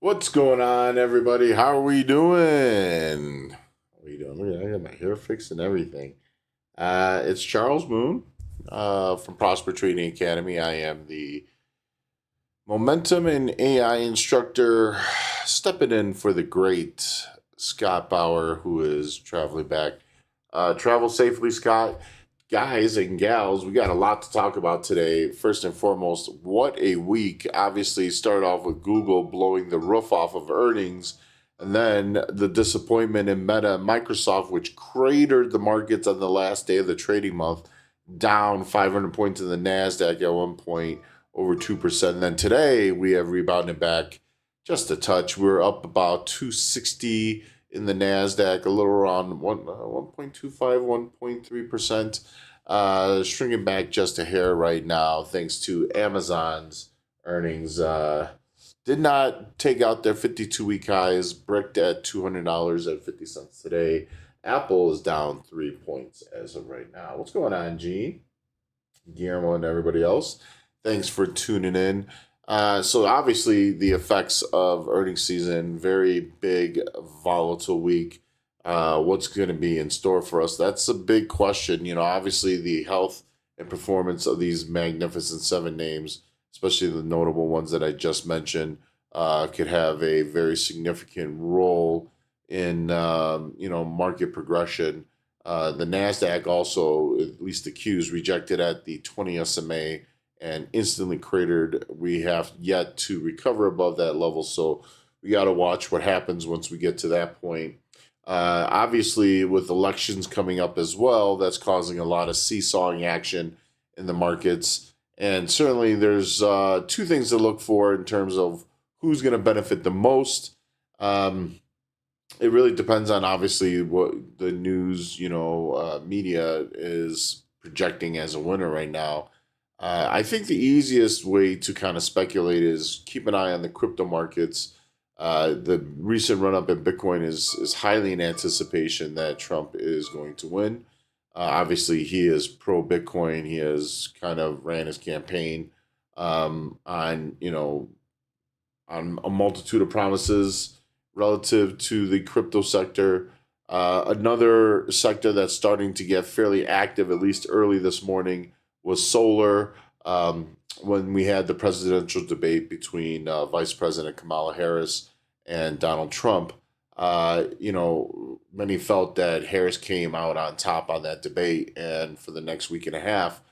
What's going on, everybody? How are we doing? How are you doing? Look, I got my hair fixed and everything. It's Charles Moon from Prosper Trading Academy. I am the Momentum and AI instructor, stepping in for the great Scott Bauer, who is traveling back. Travel safely, Scott. Guys and gals, we got a lot to talk about today. First and foremost, what a week. Obviously, start off with Google blowing the roof off of earnings, and then the disappointment in Meta and Microsoft, which cratered the markets on the last day of the trading month, down 500 points in the NASDAQ at one point, over 2%. And then today, we have rebounded back just a touch. We're up about 260 in the NASDAQ, a little around 1.25, 1.3%. Shrinking back just a hair right now, thanks to Amazon's earnings. Did not take out their 52-week highs, bricked at $200.50 today. Apple is down 3 points as of right now. What's going on, Gene, Guillermo, and everybody else? Thanks for tuning in. So obviously the effects of earnings season, very big, volatile week. What's going to be in store for us? That's a big question. Obviously the health and performance of these magnificent seven names, especially the notable ones that I just mentioned, could have a very significant role in market progression. The NASDAQ also, at least the Qs, rejected at the 20 SMA and instantly cratered. We have yet to recover above that level, so we got to watch what happens once we get to that point. Obviously, with elections coming up as well, that's causing a lot of seesawing action in the markets. And certainly there's two things to look for in terms of who's going to benefit the most. It really depends on obviously what the news, media is projecting as a winner right now. I think the easiest way to kind of speculate is keep an eye on the crypto markets. The recent run up in Bitcoin is highly in anticipation that Trump is going to win. Obviously, he is pro Bitcoin. He has kind of ran his campaign on on a multitude of promises relative to the crypto sector. Another sector that's starting to get fairly active, at least early this morning, was solar. When we had the presidential debate between Vice President Kamala Harris and Donald Trump, many felt that Harris came out on top on that debate, and for the next week and a half,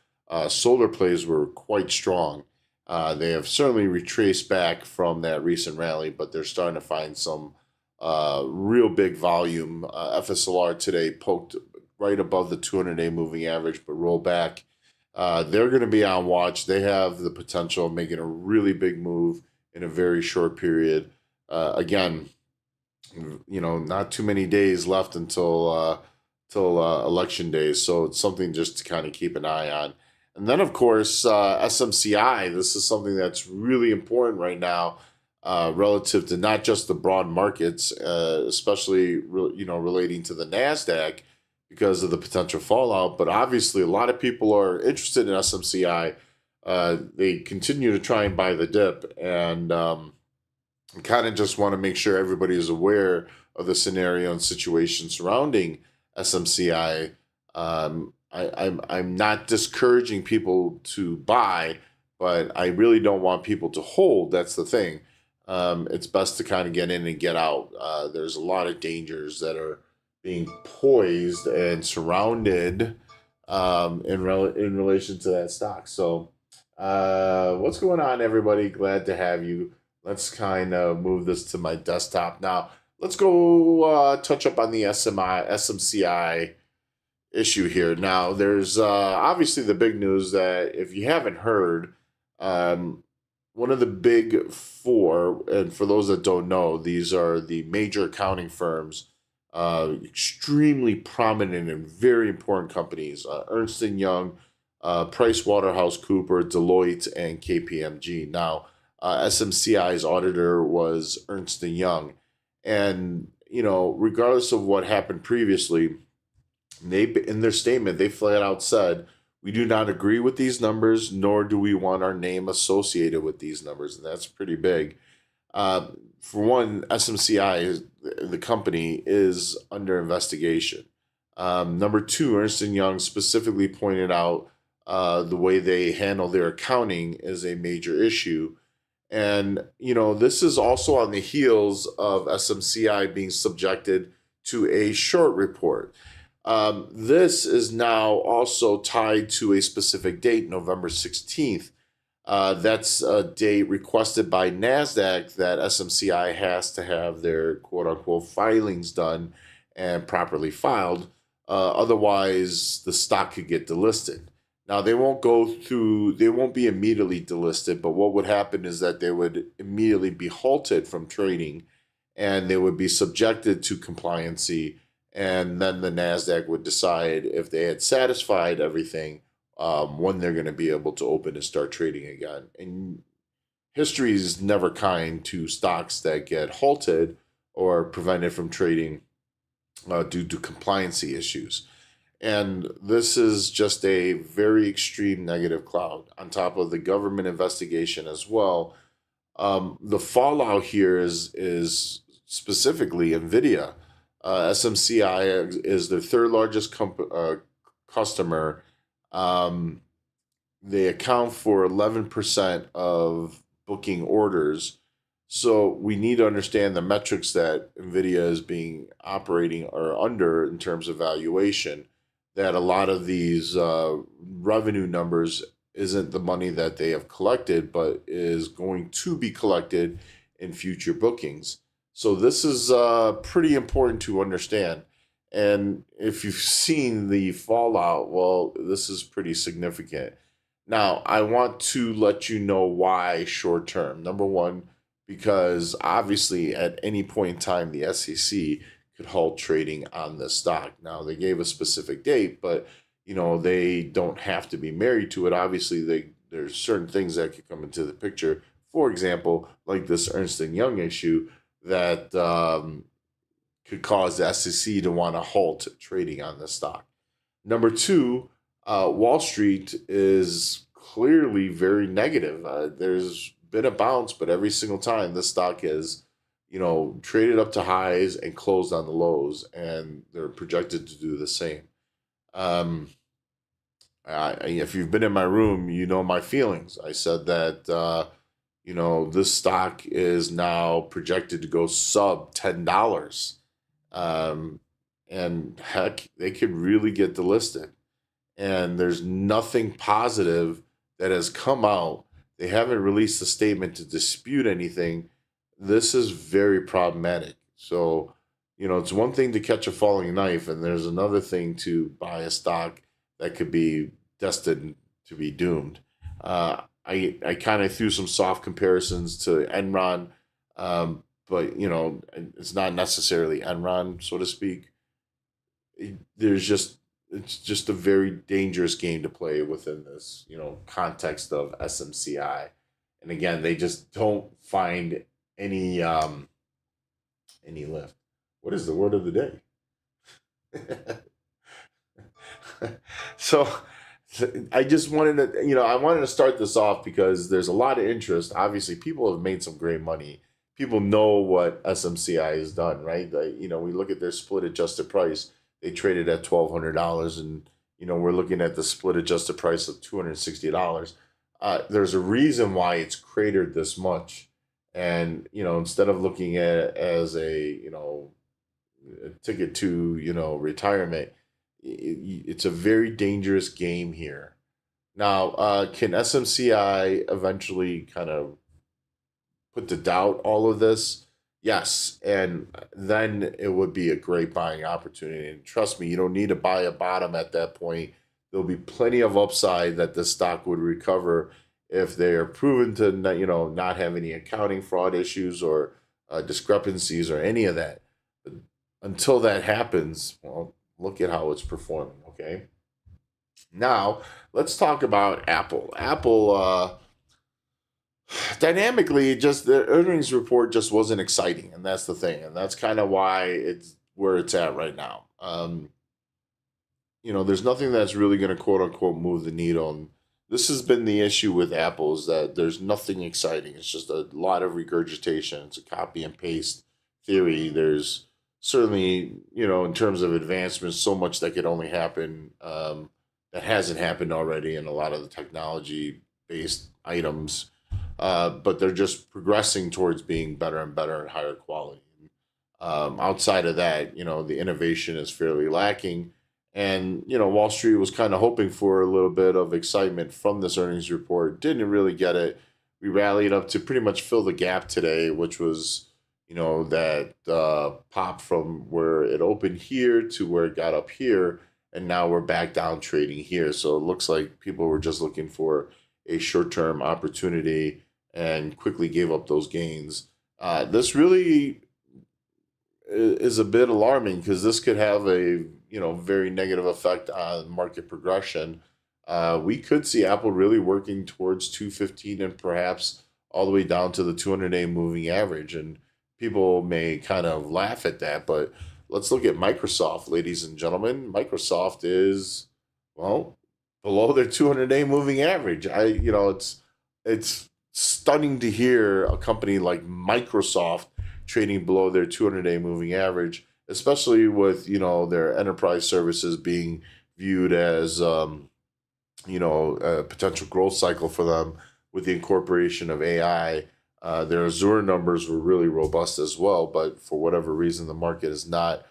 solar plays were quite strong. They have certainly retraced back from that recent rally, but they're starting to find some real big volume. FSLR today poked right above the 200-day moving average, but rolled back. They're going to be on watch. They have the potential of making a really big move in a very short period. Again, not too many days left until election day, so it's something just to kind of keep an eye on. And then, of course, SMCI. This is something that's really important right now, relative to not just the broad markets, especially relating to the NASDAQ because of the potential fallout. But obviously, a lot of people are interested in SMCI. They continue to try and buy the dip, and kind of just want to make sure everybody is aware of the scenario and situation surrounding SMCI. I'm not discouraging people to buy, but I really don't want people to hold. That's the thing. It's best to kind of get in and get out. There's a lot of dangers that are being poised and surrounded in relation to that stock. So, what's going on, everybody? Glad to have you. Let's kind of move this to my desktop now. Let's go touch up on the SMCI issue here. Now, there's obviously the big news that if you haven't heard, one of the big four, and for those that don't know, these are the major accounting firms, extremely prominent and very important companies: Ernst & Young, Price Waterhouse Cooper, Deloitte, and KPMG. Now, SMCI's auditor was Ernst & Young, and regardless of what happened previously, they, in their statement, they flat out said, "We do not agree with these numbers, nor do we want our name associated with these numbers." And that's pretty big. For one, SMCI, the company, is under investigation. Number two, Ernst & Young specifically pointed out the way they handle their accounting is a major issue. And, this is also on the heels of SMCI being subjected to a short report. This is now also tied to a specific date, November 16th. That's a date requested by NASDAQ that SMCI has to have their quote unquote filings done and properly filed. Otherwise, the stock could get delisted. Now, they won't be immediately delisted, but what would happen is that they would immediately be halted from trading and they would be subjected to compliancy. And then the NASDAQ would decide if they had satisfied everything, when they're going to be able to open and start trading again. And history is never kind to stocks that get halted or prevented from trading due to compliancy issues. And this is just a very extreme negative cloud on top of the government investigation as well. The fallout here is specifically NVIDIA. SMCI is their third largest customer. They account for 11% of booking orders. So we need to understand the metrics that NVIDIA is being operating or under in terms of valuation, that a lot of these revenue numbers isn't the money that they have collected, but is going to be collected in future bookings. So this is pretty important to understand. And if you've seen the fallout, well, this is pretty significant. Now, I want to let you know why short term. Number one, because obviously at any point in time, the SEC could halt trading on this stock. Now, they gave a specific date, but they don't have to be married to it. Obviously, there's certain things that could come into the picture. For example, like this Ernst & Young issue that could cause the SEC to want to halt trading on this stock. Number two, Wall Street is clearly very negative. There's been a bounce, but every single time this stock is, traded up to highs and closed on the lows, and they're projected to do the same. If you've been in my room, you know my feelings. I said that, this stock is now projected to go sub $10. And heck, they could really get delisted. And there's nothing positive that has come out. They haven't released a statement to dispute anything. This is very problematic. So, it's one thing to catch a falling knife, and there's another thing to buy a stock that could be destined to be doomed. I kind of threw some soft comparisons to Enron, but it's not necessarily Enron, so to speak. It's just a very dangerous game to play within this context of SMCI. And again, they just don't find any lift. What is the word of the day? So I just wanted to, I wanted to start this off because there's a lot of interest. Obviously, people have made some great money. People know what SMCI has done, right? We look at their split adjusted price. They traded at $1,200, and we're looking at the split adjusted price of $260. There's a reason why it's cratered this much, and instead of looking at it as a ticket to retirement, it's a very dangerous game here. Now, can SMCI eventually kind of put to doubt all of this? Yes, and then it would be a great buying opportunity. And trust me, you don't need to buy a bottom at that point. There'll be plenty of upside that the stock would recover if they are proven to not have any accounting fraud issues or discrepancies or any of that. But until that happens, well, look at how it's performing. Okay. Now let's talk about Apple. Apple. Dynamically, just the earnings report just wasn't exciting, and that's the thing, and that's kind of why it's where it's at right now. There's nothing that's really going to quote unquote move the needle. And this has been the issue with Apple, is that there's nothing exciting. It's just a lot of regurgitation. It's a copy and paste theory. There's certainly, in terms of advancements, so much that could only happen, that hasn't happened already in a lot of the technology based items. But they're just progressing towards being better and better and higher quality. Outside of that, the innovation is fairly lacking. And, Wall Street was kind of hoping for a little bit of excitement from this earnings report. Didn't really get it. We rallied up to pretty much fill the gap today, which was, that pop from where it opened here to where it got up here. And now we're back down trading here. So it looks like people were just looking for a short term opportunity and quickly gave up those gains. This really is a bit alarming because this could have a very negative effect on market progression. We could see Apple really working towards 215 and perhaps all the way down to the 200-day moving average. And people may kind of laugh at that, but let's look at Microsoft, ladies and gentlemen. Microsoft is, well, below their 200-day moving average. It's stunning to hear a company like Microsoft trading below their 200-day moving average, especially with their enterprise services being viewed as a potential growth cycle for them with the incorporation of AI. Their Azure numbers were really robust as well, but for whatever reason, the market is not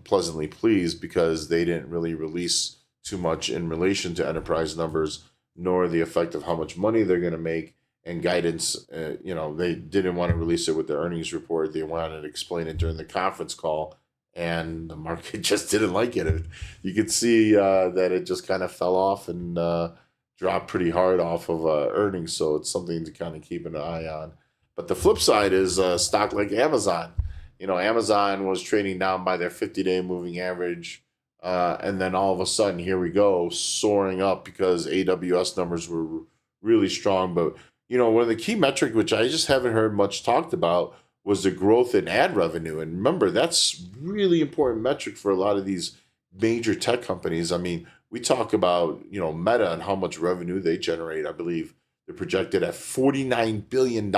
pleasantly pleased because they didn't really release too much in relation to enterprise numbers, nor the effect of how much money they're going to make and guidance. They didn't want to release it with the earnings report. They wanted to explain it during the conference call, and the market just didn't like it. You could see that it just kind of fell off and dropped pretty hard off of earnings. So it's something to kind of keep an eye on. But the flip side is stock like Amazon. Amazon was trading down by their 50-day moving average. And then all of a sudden, here we go, soaring up because AWS numbers were really strong. But, one of the key metrics, which I just haven't heard much talked about, was the growth in ad revenue. And remember, that's really important metric for a lot of these major tech companies. I mean, we talk about, Meta and how much revenue they generate. I believe they're projected at $49 billion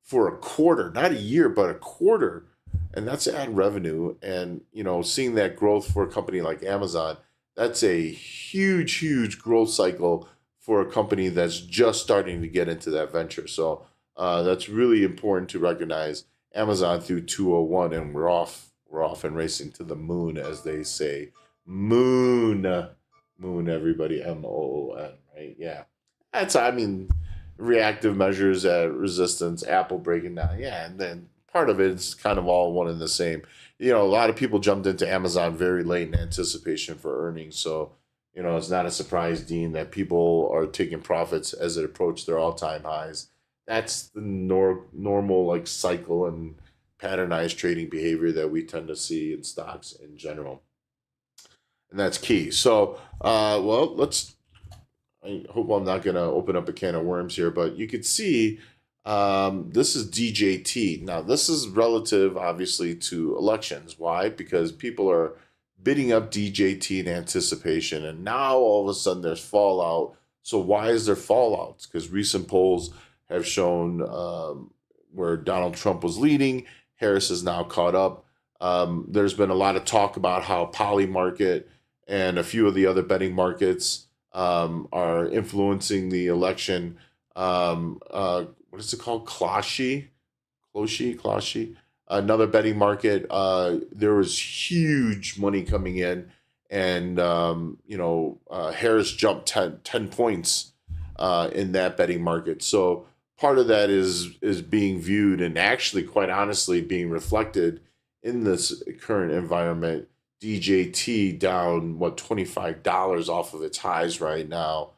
for a quarter, not a year, but a quarter. And that's ad revenue. And, seeing that growth for a company like Amazon, that's a huge, huge growth cycle for a company that's just starting to get into that venture. So that's really important to recognize. Amazon through 201, and we're off and racing to the moon, as they say. Moon, everybody, MOON, right? Yeah. Reactive measures at resistance, Apple breaking down. Yeah, and then part of it's kind of all one and the same. A lot of people jumped into Amazon very late in anticipation for earnings. So, it's not a surprise, Dean, that people are taking profits as it approached their all-time highs. That's the normal cycle and patternized trading behavior that we tend to see in stocks in general. And that's key. So, I hope I'm not going to open up a can of worms here, but you could see this is DJT. Now, this is relative, obviously, to elections. Why? Because people are bidding up DJT in anticipation, and now all of a sudden there's fallout. So why is there fallout? Because recent polls have shown where Donald Trump was leading, Harris is now caught up. There's been a lot of talk about how Poly Market and a few of the other betting markets are influencing the election. What is it called? Closhi, another betting market. There was huge money coming in, and Harris jumped 10 points in that betting market. So part of that is being viewed and actually, quite honestly, being reflected in this current environment. DJT down $25 off of its highs right now.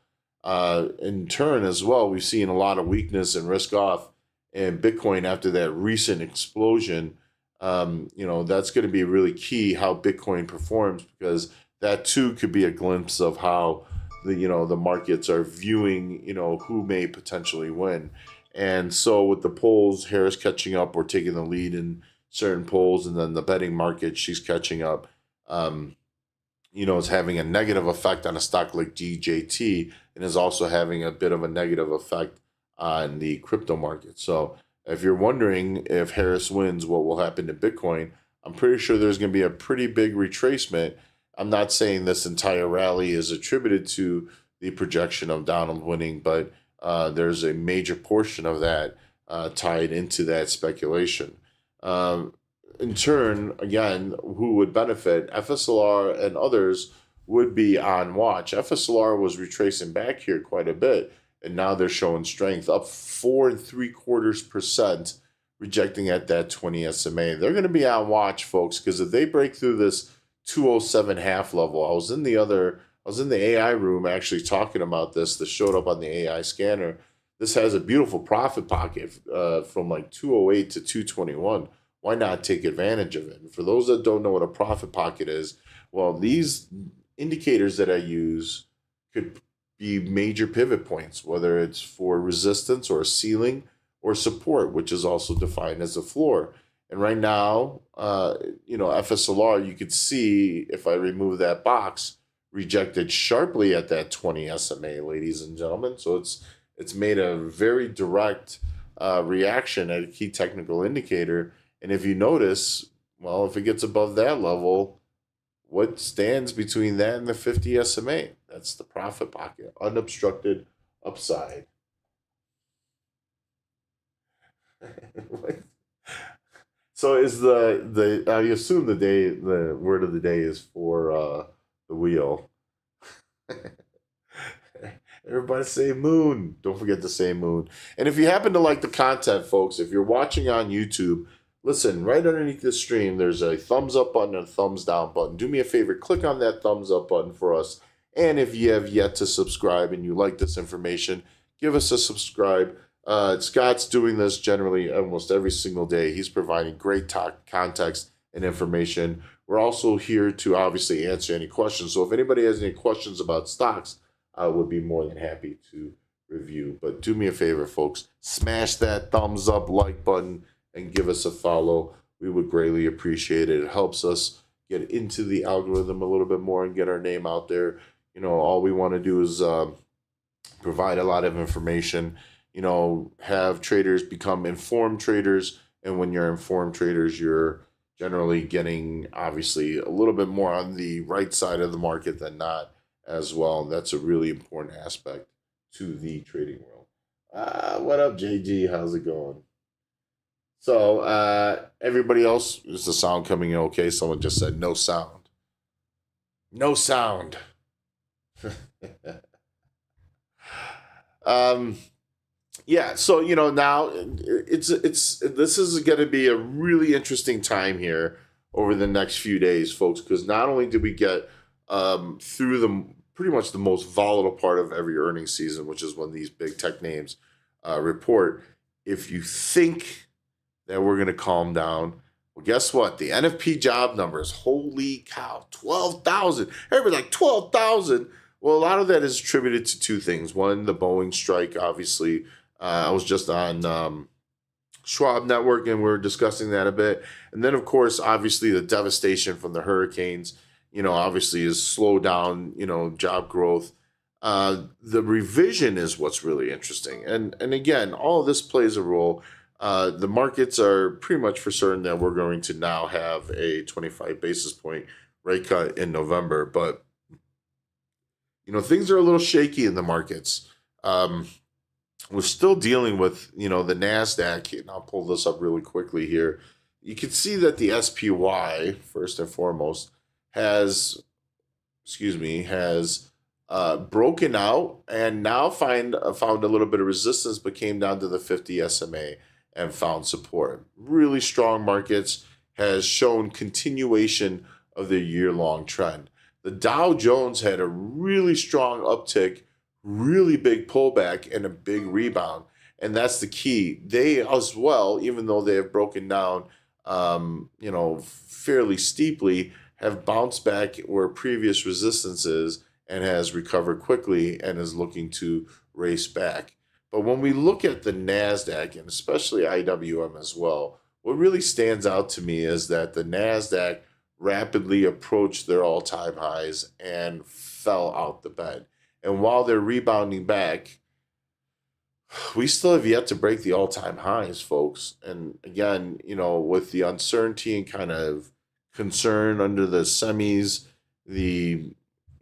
In turn, as well, we've seen a lot of weakness and risk off in Bitcoin after that recent explosion. That's going to be really key how Bitcoin performs, because that too could be a glimpse of how the markets are viewing who may potentially win. And so with the polls, Harris catching up or taking the lead in certain polls, and then the betting market, she's catching up. is having a negative effect on a stock like GJT, and is also having a bit of a negative effect on the crypto market. So if you're wondering if Harris wins, what will happen to Bitcoin, I'm pretty sure there's going to be a pretty big retracement. I'm not saying this entire rally is attributed to the projection of Donald winning, but there's a major portion of that tied into that speculation. In turn, again, who would benefit? FSLR and others would be on watch. FSLR was retracing back here quite a bit, and now they're showing strength, up 4.75%, rejecting at that 20 SMA. They're going to be on watch, folks, because if they break through this 207 half level, I was in the AI room actually talking about this. This showed up on the AI scanner. This has a beautiful profit pocket from like 208 to 221. Why not take advantage of it? And for those that don't know what a profit pocket is, well, these indicators that I use could be major pivot points, whether it's for resistance or ceiling or support, which is also defined as a floor. And right now, FSLR, you could see if I remove that box, rejected sharply at that 20 SMA, ladies and gentlemen. So it's made a very direct reaction at a key technical indicator. And if you notice, well, if it gets above that level, what stands between that and the 50 SMA? That's the profit pocket, unobstructed upside. So is the I assume the word of the day is for the wheel. Everybody say moon. Don't forget to say moon. And if you happen to like the content, folks, if you're watching on YouTube, listen, right underneath this stream, there's a thumbs up button and a thumbs down button. Do me a favor, click on that thumbs up button for us. And if you have yet to subscribe and you like this information, give us a subscribe. Scott's doing this generally almost every single day. He's providing great context and information. We're also here to obviously answer any questions. So if anybody has any questions about stocks, I would be more than happy to review. But do me a favor, folks, smash that thumbs up, like button, and give us a follow. We would greatly appreciate it. It helps us get into the algorithm a little bit more and get our name out there. All we want to do is provide a lot of information, have traders become informed traders. And when you're informed traders, you're generally getting obviously a little bit more on the right side of the market than not as well. And that's a really important aspect to the trading world. What up, JG? How's it going? So everybody else, is the sound coming in okay? Someone just said no sound. No sound. Yeah, so now this is going to be a really interesting time here over the next few days, folks, because not only did we get through the pretty much the most volatile part of every earnings season, which is when these big tech names report. If you think that we're going to calm down, well, guess what? The NFP job numbers, holy cow, 12,000. Everybody's like 12,000. Well, a lot of that is attributed to two things. One, the Boeing strike, obviously. I was just on Schwab Network, and we were discussing that a bit. And then, of course, obviously the devastation from the hurricanes, obviously has slowed down, job growth. The revision is what's really interesting. And again, all of this plays a role. The markets are pretty much for certain that we're going to now have a 25 basis point rate cut in November. But, things are a little shaky in the markets. We're still dealing with, the NASDAQ, and I'll pull this up really quickly here. You can see that the SPY, first and foremost, has broken out and now found a little bit of resistance, but came down to the 50 SMA and found support. Really strong markets, has shown continuation of the year-long trend. The Dow Jones had a really strong uptick, really big pullback, and a big rebound. And that's the key. They as well, even though they have broken down, fairly steeply, have bounced back where previous resistance is and has recovered quickly and is looking to race back. But when we look at the NASDAQ, and especially IWM as well, what really stands out to me is that the NASDAQ rapidly approached their all-time highs and fell out the bed. And while they're rebounding back, we still have yet to break the all-time highs, folks. And again, with the uncertainty and kind of concern under the semis, the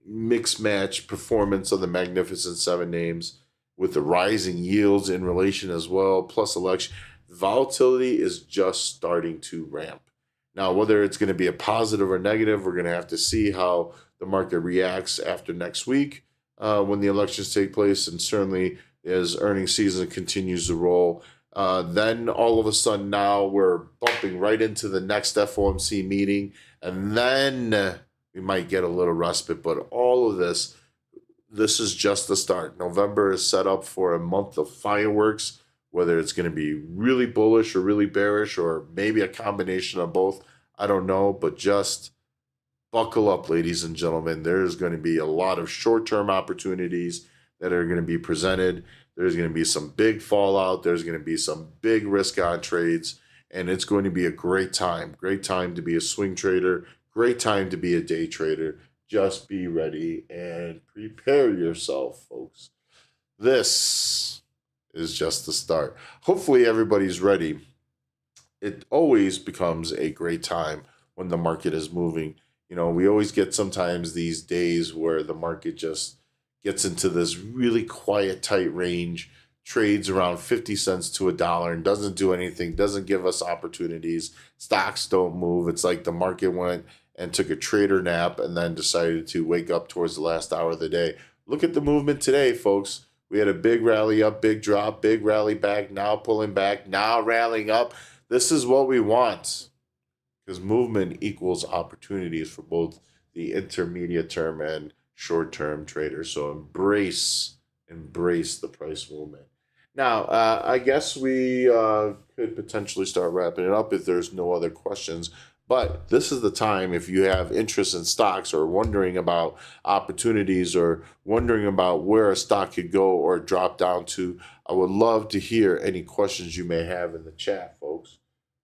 mixed match performance of the Magnificent Seven names, with the rising yields in relation as well, plus election, volatility is just starting to ramp. Now, whether it's going to be a positive or negative, we're going to have to see how the market reacts after next week when the elections take place, and certainly as earnings season continues to roll. Then all of a sudden now we're bumping right into the next FOMC meeting, and then we might get a little respite. But all of this is just the start. November is set up for a month of fireworks, whether it's going to be really bullish or really bearish or maybe a combination of both. I don't know, but just buckle up, ladies and gentlemen. There's going to be a lot of short-term opportunities that are going to be presented. There's going to be some big fallout. There's going to be some big risk-on trades, and it's going to be a great time. Great time to be a swing trader. Great time to be a day trader. Just be ready and prepare yourself, folks. This is just the start. Hopefully everybody's ready. It always becomes a great time when the market is moving. We always get sometimes these days where the market just gets into this really quiet, tight range, trades around 50 cents to $1 and doesn't do anything, doesn't give us opportunities. Stocks don't move. It's like the market went and took a trader nap and then decided to wake up towards the last hour of the day. Look at the movement today, folks. We had a big rally up, big drop, big rally back, now pulling back, now rallying up. This is what we want, because movement equals opportunities for both the intermediate term and short-term traders. So embrace the price movement. Now, I guess we could potentially start wrapping it up if there's no other questions. But this is the time, if you have interest in stocks or wondering about opportunities or wondering about where a stock could go or drop down to, I would love to hear any questions you may have in the chat, folks.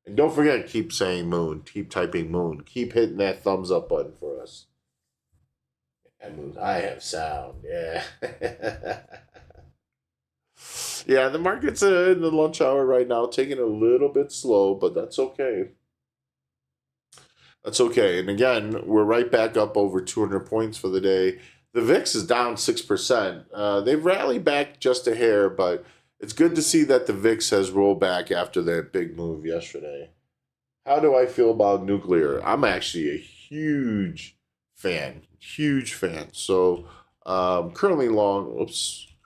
And don't forget, keep saying moon, keep typing moon, keep hitting that thumbs up button for us. And moon, I have sound, yeah. Yeah, the market's in the lunch hour right now, taking a little bit slow, but that's okay. That's okay. And again, we're right back up over 200 points for the day. The VIX is down 6%. They've rallied back just a hair, but it's good to see that the VIX has rolled back after that big move yesterday. How do I feel about nuclear? I'm actually a huge fan. So currently long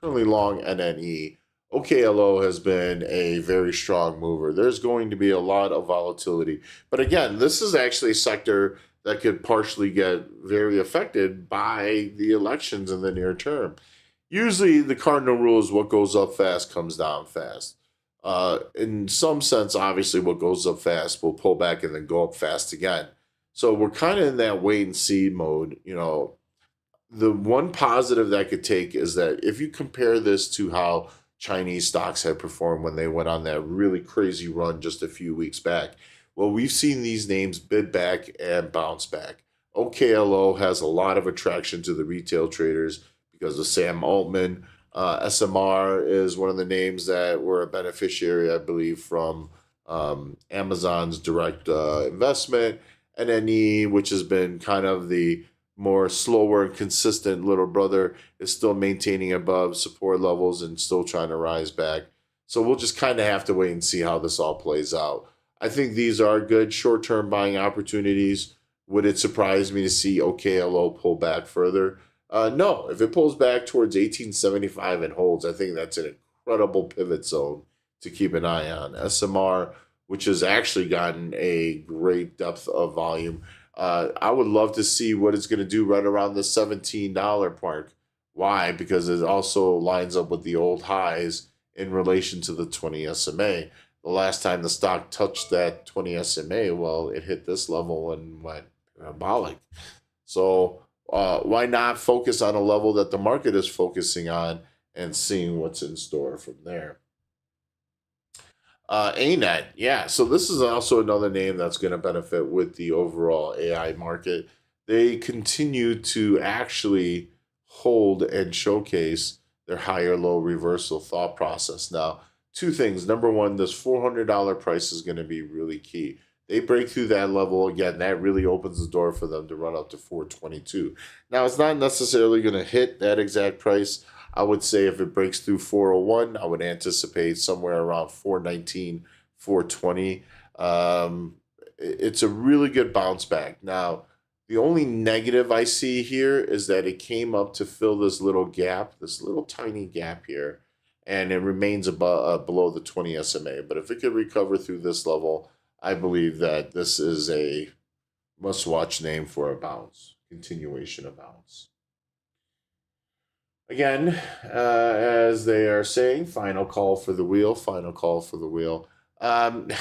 NNE. OKLO has been a very strong mover. There's going to be a lot of volatility. But again, this is actually a sector that could partially get very affected by the elections in the near term. Usually the cardinal rule is what goes up fast comes down fast. In some sense, obviously, what goes up fast will pull back and then go up fast again. So we're kind of in that wait and see mode. The one positive that I could take is that if you compare this to how Chinese stocks had performed when they went on that really crazy run just a few weeks back, well, we've seen these names bid back and bounce back. OKLO has a lot of attraction to the retail traders because of Sam Altman. SMR is one of the names that were a beneficiary, I believe, from Amazon's direct investment. NNE, which has been kind of the more slower and consistent little brother, is still maintaining above support levels and still trying to rise back. So we'll just kind of have to wait and see how this all plays out. I think these are good short-term buying opportunities. Would it surprise me to see OKLO pull back further? No. If it pulls back towards 1875 and holds, I think that's an incredible pivot zone to keep an eye on. SMR, which has actually gotten a great depth of volume, I would love to see what it's going to do right around the $17 mark. Why? Because it also lines up with the old highs in relation to the 20 SMA. The last time the stock touched that 20 SMA, well, it hit this level and went parabolic. So why not focus on a level that the market is focusing on and seeing what's in store from there? ANET, yeah. So this is also another name that's going to benefit with the overall AI market. They continue to actually hold and showcase their higher low reversal thought process. Now, two things. Number one, this $400 price is going to be really key. They break through that level again, that really opens the door for them to run up to 422. Now, it's not necessarily going to hit that exact price. I would say if it breaks through 401, I would anticipate somewhere around 419, 420. It's a really good bounce back. Now, the only negative I see here is that it came up to fill this little gap, this little tiny gap here, and it remains above, below the 20 SMA. But if it could recover through this level, I believe that this is a must-watch name for a bounce, continuation of bounce. Again, as they are saying, final call for the wheel, final call for the wheel. One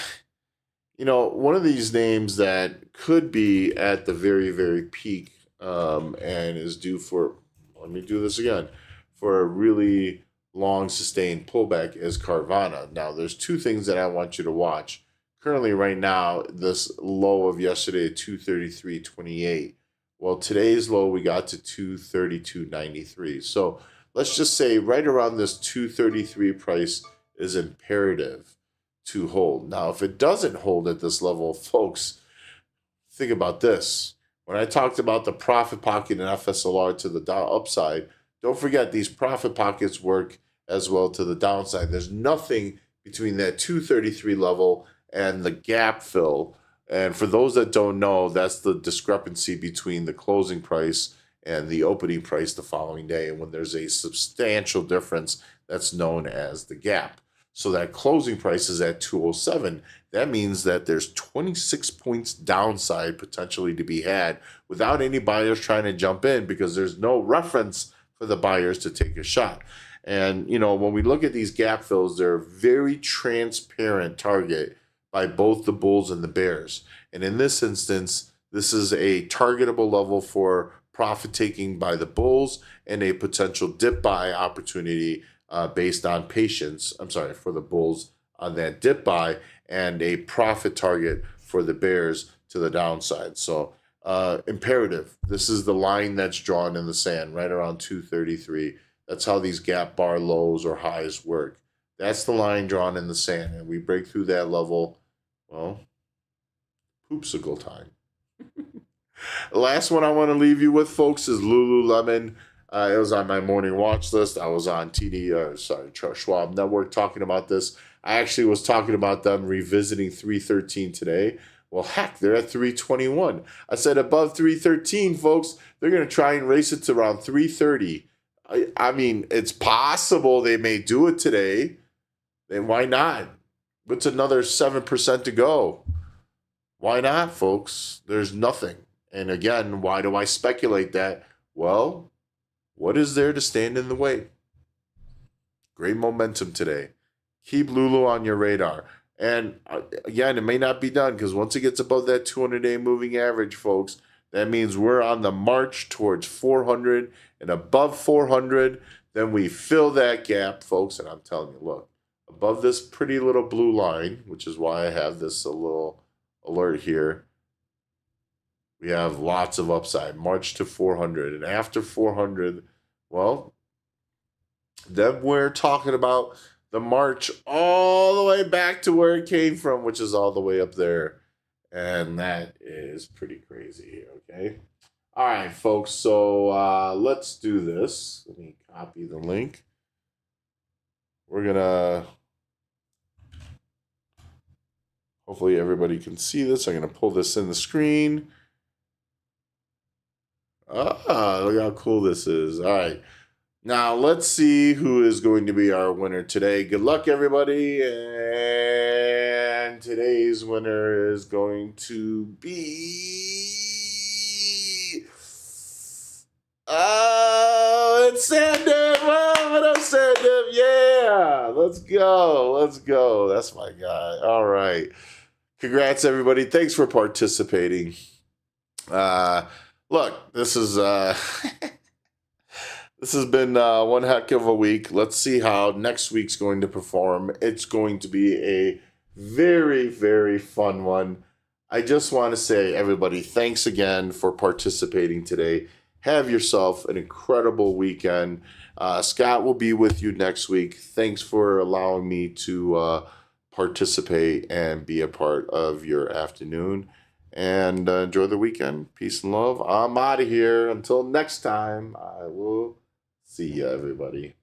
of these names that could be at the very, very peak and is due for, let me do this again, for a really long sustained pullback is Carvana. Now, there's two things that I want you to watch. Currently, right now, this low of yesterday at 233.28. Well, today's low, we got to 232.93. So let's just say right around this 233 price is imperative to hold. Now, if it doesn't hold at this level, folks, think about this. When I talked about the profit pocket and FSLR to the upside, don't forget these profit pockets work as well to the downside. There's nothing between that 233 level and the gap fill. And for those that don't know, that's the discrepancy between the closing price and the opening price the following day. And when there's a substantial difference, that's known as the gap. So that closing price is at 207. That means that there's 26 points downside potentially to be had without any buyers trying to jump in because there's no reference for the buyers to take a shot. And, when we look at these gap fills, they're a very transparent target by both the bulls and the bears. And in this instance, this is a targetable level for profit taking by the bulls and a potential dip buy opportunity based on patience. For the bulls on that dip buy and a profit target for the bears to the downside. So imperative. This is the line that's drawn in the sand right around 233. That's how these gap bar lows or highs work. That's the line drawn in the sand. And we break through that level. Well, poopsicle time. The last one I want to leave you with, folks, is Lululemon. It was on my morning watch list. I was on Charles Schwab Network talking about this. I actually was talking about them revisiting 313 today. Well, heck, they're at 321. I said above 313, folks, they're going to try and race it to around 330. I mean, it's possible they may do it today. Then why not? It's another 7% to go. Why not, folks? There's nothing. And again, why do I speculate that? Well, what is there to stand in the way? Great momentum today. Keep LULU on your radar. And again, it may not be done because once it gets above that 200-day moving average, folks, that means we're on the march towards 400 and above 400. Then we fill that gap, folks. And I'm telling you, look, above this pretty little blue line, which is why I have this a little alert here, we have lots of upside, march to 400. And after 400, well, then we're talking about the march all the way back to where it came from, which is all the way up there. And that is pretty crazy here, okay? All right, folks, so let's do this. Let me copy the link. We're going to, hopefully everybody can see this. I'm going to pull this in the screen. Look how cool this is. All right. Now, let's see who is going to be our winner today. Good luck, everybody. And today's winner is going to be... Oh, it's Sandem. Oh, what up, Sandem? Yeah. Let's go. Let's go. That's my guy. All right. Congrats, everybody. Thanks for participating. Look, this is this has been one heck of a week. Let's see how next week's going to perform. It's going to be a Very, very fun one. I just want to say, everybody, thanks again for participating today. Have yourself an incredible weekend. Scott will be with you next week. Thanks for allowing me to participate and be a part of your afternoon. And enjoy the weekend. Peace and love. I'm out of here. Until next time, I will see you, everybody.